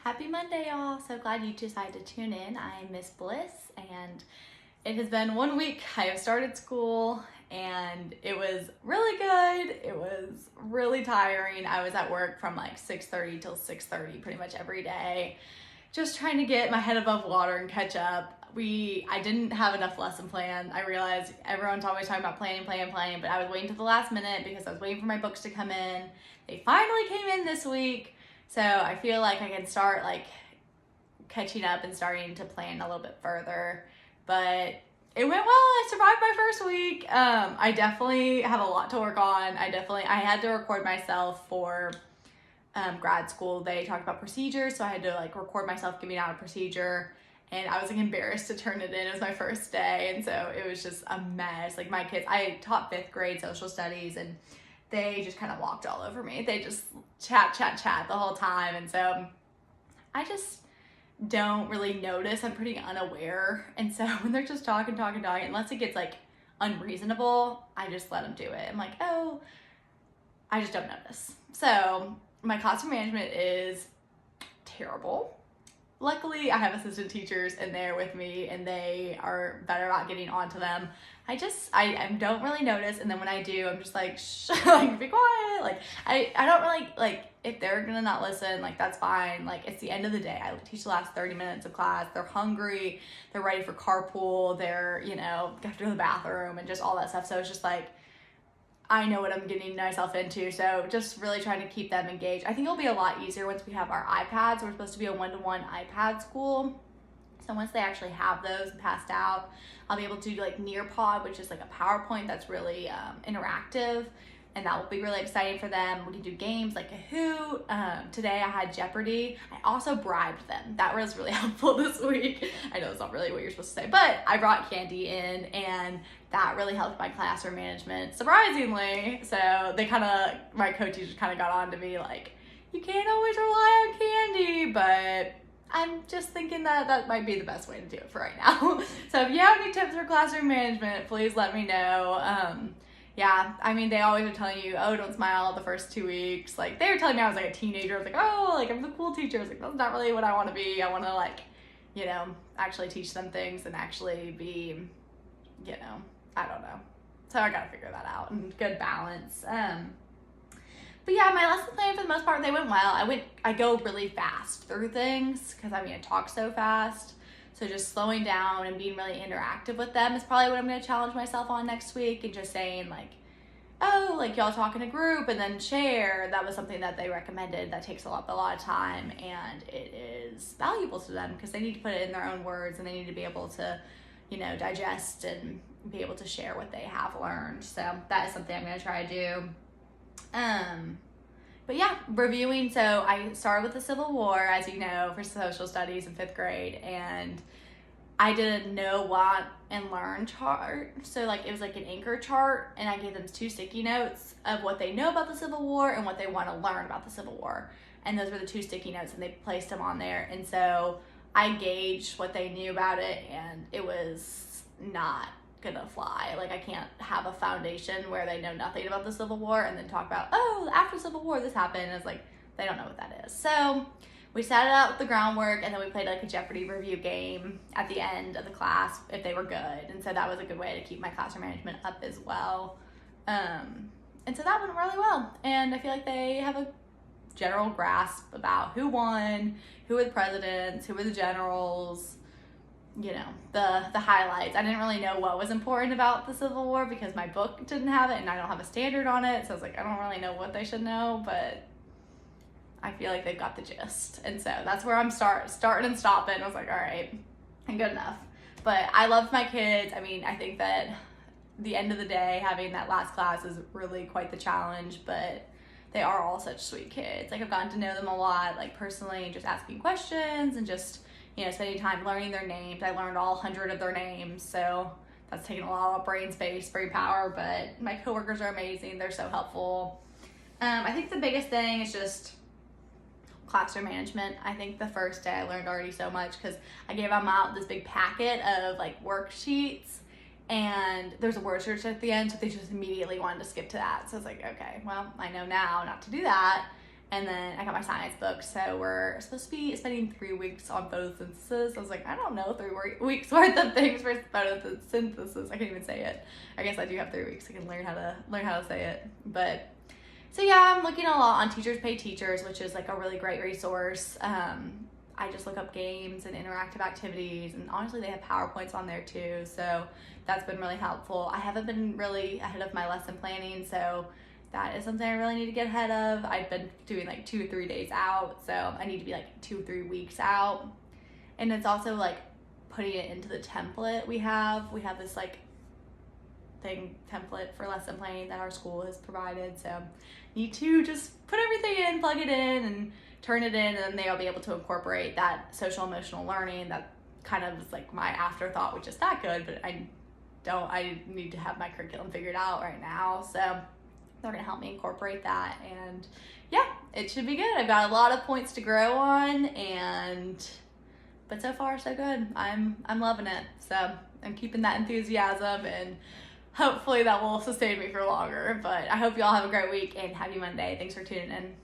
Happy Monday, y'all. So glad you decided to tune in. I'm Miss Bliss, and it has been 1 week. I have started school, and it was really good. It was really tiring. I was at work from like 6:30 till 6:30 pretty much every day, just trying to get my head above water and catch up. I didn't have enough lesson plan. I realized everyone's always talking about planning, but I was waiting to the last minute because I was waiting for my books to come in. They finally came in this week. So I feel like I can start like catching up and starting to plan a little bit further. But it went well. I survived my first week. I definitely have a lot to work on. I had to record myself for grad school. They talked about procedures, so I had to like record myself giving out a procedure. And I was like embarrassed to turn it in. It was my first day, and so it was just a mess. Like my kids, I taught 5th grade social studies, and they just kind of walked all over me. They just chat the whole time. And so I just don't really notice. I'm pretty unaware. And so when they're just talking, unless it gets like unreasonable, I just let them do it. I'm like, oh, I just don't notice. So my classroom management is terrible. Luckily, I have assistant teachers in there with me, and they are better about getting onto them. I don't really notice, and then when I do, I'm just like, shh, like, be quiet. Like, I don't really, like, if they're gonna not listen, like, that's fine. Like, it's the end of the day. I teach the last 30 minutes of class. They're hungry. They're ready for carpool. They're, have to go to the bathroom and just all that stuff. So it's just like, I know what I'm getting myself into, so just really trying to keep them engaged. I think it'll be a lot easier once we have our iPads. We're supposed to be a one-to-one iPad school. So once they actually have those passed out, I'll be able to do like Nearpod, which is like a PowerPoint that's really interactive, and that will be really exciting for them. We can do games like Kahoot. Today I had Jeopardy. I also bribed them. That was really helpful this week. I know it's not really what you're supposed to say, but I brought candy in, and that really helped my classroom management, surprisingly. So my co-teachers kind of got on to me like, you can't always rely on candy, but I'm just thinking that might be the best way to do it for right now. So if you have any tips for classroom management, please let me know. Yeah, I mean, they always are telling you, oh, don't smile the first 2 weeks. Like, they were telling me I was like a teenager. I was like, oh, like, I'm the cool teacher. I was like, that's not really what I want to be. I want to, like, actually teach them things and actually be, I don't know. So I got to figure that out, and good balance. But yeah, my lesson plan for the most part, they went well. I go really fast through things because I talk so fast. So just slowing down and being really interactive with them is probably what I'm going to challenge myself on next week, and just saying like, oh, like y'all talk in a group and then share. That was something that they recommended. That takes a lot of time, and it is valuable to them because they need to put it in their own words, and they need to be able to, digest and be able to share what they have learned. So that is something I'm going to try to do. But yeah, reviewing. So I started with the Civil War, as you know, for social studies in 5th grade, and I did a know, want, and learn chart. So like it was like an anchor chart, and I gave them 2 sticky notes of what they know about the Civil War and what they want to learn about the Civil War. And those were the 2 sticky notes, and they placed them on there. And so I gauged what they knew about it, and it was not gonna fly. Like, I can't have a foundation where they know nothing about the Civil War and then talk about, oh, after Civil War this happened. And it's like, they don't know what that is. So we set it out with the groundwork, and then we played like a Jeopardy review game at the end of the class if they were good. And so that was a good way to keep my classroom management up as well. And so that went really well, and I feel like they have a general grasp about who won, who were the presidents, who were the generals, the highlights. I didn't really know what was important about the Civil War because my book didn't have it, and I don't have a standard on it. So I was like, I don't really know what they should know, but I feel like they've got the gist. And so that's where I'm starting and stopping. I was like, all right, I'm good enough. But I love my kids. I think that the end of the day, having that last class is really quite the challenge, but they are all such sweet kids. Like, I've gotten to know them a lot, like personally, just asking questions and just spending time learning their names. I learned all 100 of their names, so that's taken a lot of brain space, brain power, but my coworkers are amazing. They're so helpful. I think the biggest thing is just classroom management. I think the first day I learned already so much because I gave them out this big packet of like worksheets, and there's a word search at the end, so they just immediately wanted to skip to that. So I was like, okay, well, I know now not to do that. And then I got my science book, so we're supposed to be spending 3 weeks on photosynthesis. I was like, I don't know, 3 weeks worth of things for photosynthesis. I can't even say it. I guess I do have 3 weeks. I can learn how to say it. But so yeah, I'm looking a lot on Teachers Pay Teachers, which is like a really great resource. I just look up games and interactive activities, and honestly, they have PowerPoints on there too. So that's been really helpful. I haven't been really ahead of my lesson planning, so that is something I really need to get ahead of. I've been doing like 2 or 3 days out, so I need to be like 2 or 3 weeks out. And it's also like putting it into the template we have. We have this like template for lesson planning that our school has provided. So need to just put everything in, plug it in, and turn it in, and then they'll be able to incorporate that social emotional learning. That kind of is like my afterthought, which is not good, but I need to have my curriculum figured out right now. So they're gonna help me incorporate that, and yeah, it should be good. I've got a lot of points to grow on, but so far so good. I'm loving it. So I'm keeping that enthusiasm, and hopefully that will sustain me for longer. But I hope you all have a great week and happy Monday. Thanks for tuning in.